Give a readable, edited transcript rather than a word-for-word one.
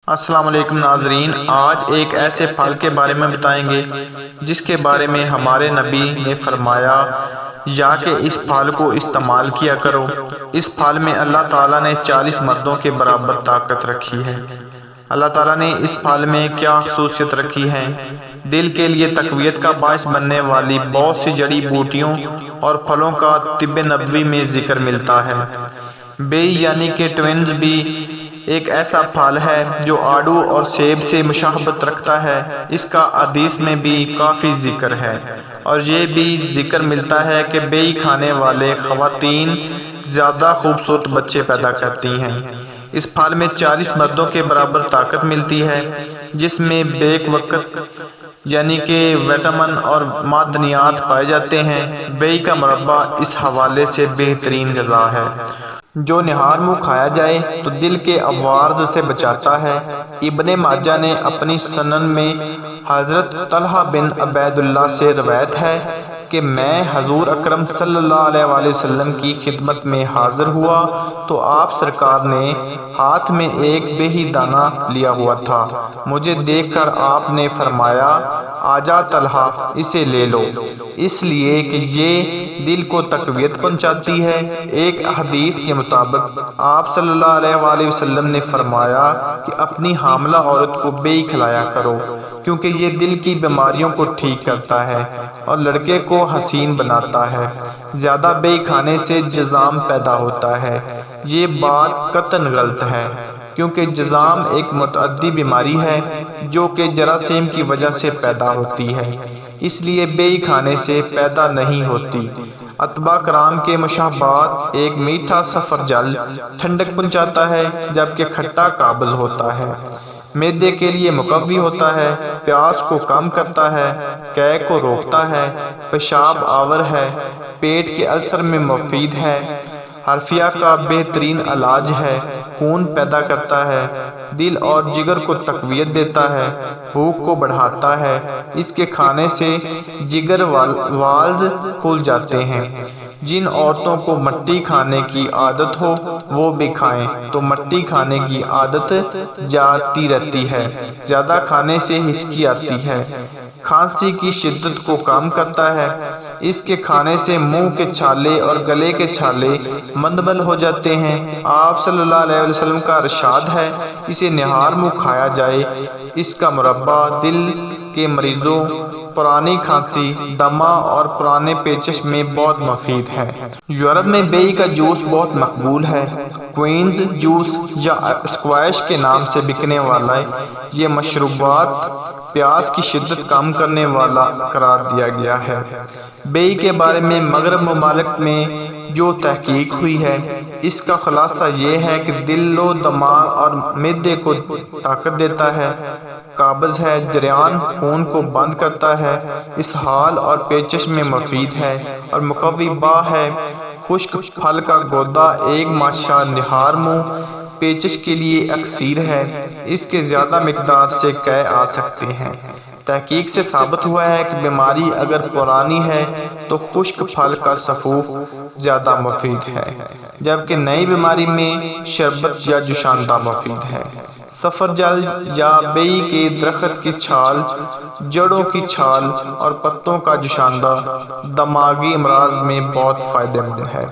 السلام علیکم ناظرین، آج ایک ایسے پھل کے بارے میں بتائیں گے جس کے بارے میں ہمارے نبی نے فرمایا یا کہ اس پھل کو استعمال کیا کرو۔ اس پھل میں اللہ تعالیٰ نے 40 مردوں کے برابر طاقت رکھی ہے۔ اللہ تعالیٰ نے اس پھل میں کیا خصوصیت رکھی ہے؟ دل کے لیے تقویت کا باعث بننے والی بہت سی جڑی بوٹیوں اور پھلوں کا طب نبوی میں ذکر ملتا ہے۔ بیئی یعنی کہ ٹوینز بھی ایک ایسا پھل ہے جو آڑو اور سیب سے مشابہت رکھتا ہے۔ اس کا حدیث میں بھی کافی ذکر ہے، اور یہ بھی ذکر ملتا ہے کہ بیئی کھانے والے خواتین زیادہ خوبصورت بچے پیدا کرتی ہیں۔ اس پھل میں 40 مردوں کے برابر طاقت ملتی ہے، جس میں بیک وقت یعنی کہ وٹامن اور معدنیات پائے جاتے ہیں۔ بیئی کا مربع اس حوالے سے بہترین غذا ہے۔ جو نہار منہ کھایا جائے تو دل کے امراض سے بچاتا ہے۔ ابن ماجہ نے اپنی سنن میں حضرت طلحہ بن عبید اللہ سے روایت ہے کہ میں حضور اکرم صلی اللہ علیہ وآلہ وسلم کی خدمت میں حاضر ہوا تو آپ سرکار نے ہاتھ میں ایک بیہی دانہ لیا ہوا تھا۔ مجھے دیکھ کر آپ نے فرمایا، آجا طلحہ، اسے لے لو، اس لیے کہ یہ دل کو تقویت پہنچاتی ہے۔ ایک حدیث کے مطابق آپ صلی اللہ علیہ وآلہ وسلم نے فرمایا کہ اپنی حاملہ عورت کو بیئی کھلایا کرو، کیونکہ یہ دل کی بیماریوں کو ٹھیک کرتا ہے اور لڑکے کو حسین بناتا ہے۔ زیادہ بیئی کھانے سے جذام پیدا ہوتا ہے۔ یہ بات قطعاً غلط ہے، کیونکہ جذام ایک متعدی بیماری ہے جو کہ جراثیم کی وجہ سے پیدا ہوتی ہے، اس لیے بیئی کھانے سے پیدا نہیں ہوتی۔ اتباع کرام کے مشابہت ایک میٹھا سفرجل ٹھنڈک پہنچاتا ہے، جبکہ کھٹا قابض ہوتا ہے، معدے کے لیے مقوی ہوتا ہے، پیاس کو کم کرتا ہے، قے کو روکتا ہے، پیشاب آور ہے، پیٹ کے السر میں مفید ہے، حرفیہ کا بہترین علاج ہے، خون پیدا کرتا ہے، دل اور جگر کو تقویت دیتا ہے، بھوک کو بڑھاتا ہے۔ اس کے کھانے سے جگر والز کھل جاتے ہیں۔ جن عورتوں کو مٹی کھانے کی عادت ہو وہ بھی کھائیں تو مٹی کھانے کی عادت جاتی رہتی ہے۔ زیادہ کھانے سے ہچکی آتی ہے۔ کھانسی کی شدت کو کم کرتا ہے۔ اس کے کھانے سے منہ کے چھالے اور گلے کے چھالے مندمل ہو جاتے ہیں۔ آپ صلی اللہ علیہ وسلم کا ارشاد ہے، اسے نہار منہ کھایا جائے۔ اس کا مربع دل کے مریضوں، پرانی کھانسی، دمہ اور پرانے پیچش میں بہت مفید ہے۔ یورپ میں بیئی کا جوس بہت مقبول ہے۔ کوئنز جوس یا اسکواش کے نام سے بکنے والا یہ مشروبات پیاس کی شدت کم کرنے والا قرار دیا گیا ہے۔ بیئی کے بارے میں مغرب ممالک میں جو تحقیق ہوئی ہے، اس کا خلاصہ یہ ہے کہ دل و دماغ اور معدے کو طاقت دیتا ہے، قابض ہے، جریان خون کو بند کرتا ہے، اسہال اور پیچش میں مفید ہے اور مقوی با ہے۔ خشک پھل کا گودا ایک ماشا نہار منہ پیچش کے لیے اکثیر ہے۔ اس کے زیادہ مقدار سے قے آ سکتے ہیں۔ تحقیق سے ثابت ہوا ہے کہ بیماری اگر پرانی ہے تو خشک پھل کا سفوف زیادہ مفید ہے، جبکہ نئی بیماری میں شربت یا جوشاندہ مفید ہے۔ سفرجل یا بیئی کے درخت کی چھال، جڑوں کی چھال اور پتوں کا جوشاندہ دماغی امراض میں بہت فائدہ مند ہے۔